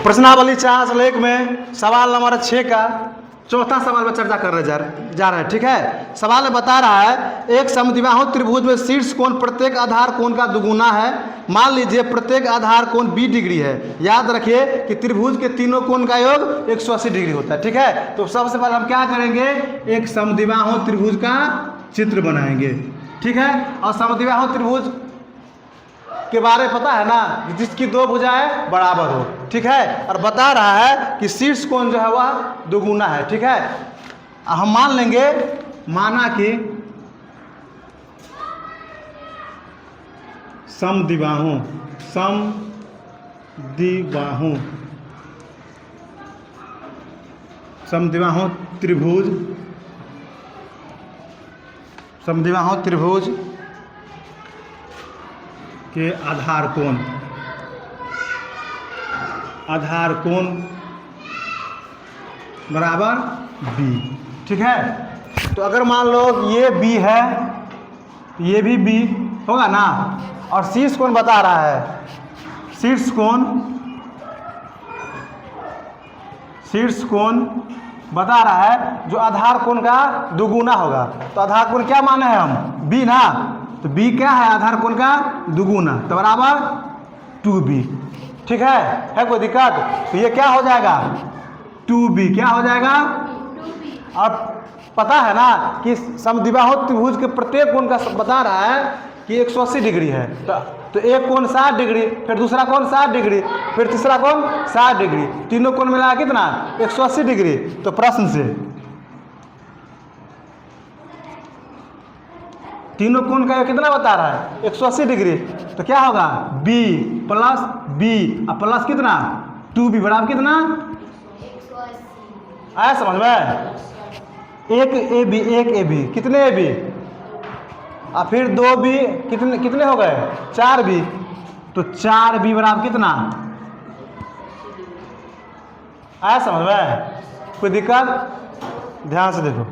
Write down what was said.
प्रश्नावली 4 में सवाल नंबर 6 का चौथा सवाल पर चर्चा करने जा रहे हैं। ठीक है, सवाल में बता रहा है एक समद्विबाहु त्रिभुज में शीर्ष कोण प्रत्येक आधार कोण का दुगुना है। मान लीजिए प्रत्येक आधार कोण 20 डिग्री है। याद रखिए कि त्रिभुज के तीनों कोण का योग 180 डिग्री होता है। ठीक है, तो सबसे पहले हम क्या करेंगे, एक समद्विबाहु त्रिभुज का चित्र बनाएंगे। ठीक है, और समद्विबाहु त्रिभुज के बारे में पता है ना, जिसकी दो भुजाएं बराबर हो। ठीक है, और बता रहा है कि शीर्ष कोण जो है वह दुगुना है। ठीक है, हम मान लेंगे, माना कि समद्विबाहु त्रिभुज के आधार कोण बराबर B। ठीक है, तो अगर मान लो ये B है, ये भी B होगा ना, और शीर्ष कोण बता रहा है, शीर्ष कोण बता रहा है जो आधार कोण का दुगुना होगा। तो आधार कोण क्या माने हैं हम, B ना, तो B क्या है, आधार कोण का दुगुना, तो बराबर 2B। ठीक है कोई दिक्कत, तो ये क्या हो जाएगा 2B, क्या हो जाएगा। और पता है ना कि समद्विबाहु त्रिभुज के प्रत्येक कोण का बता रहा है कि 180 डिग्री है। तो एक कोण 60 डिग्री, फिर दूसरा कोण 60 डिग्री, फिर तीसरा कोण 60 डिग्री, तीनों कोण मिला कितना 180 डिग्री। तो प्रश्न से तीनों कोण का कितना बता रहा है 180 डिग्री, तो क्या होगा B प्लस B और प्लस कितना 2B बराबर कितना 180। आया समझ में, एक AB कितने AB, और फिर 2B कितने हो गए 4B, तो 4B बराबर कितना। आया समझ में, कोई दिक्कत, ध्यान से देखो।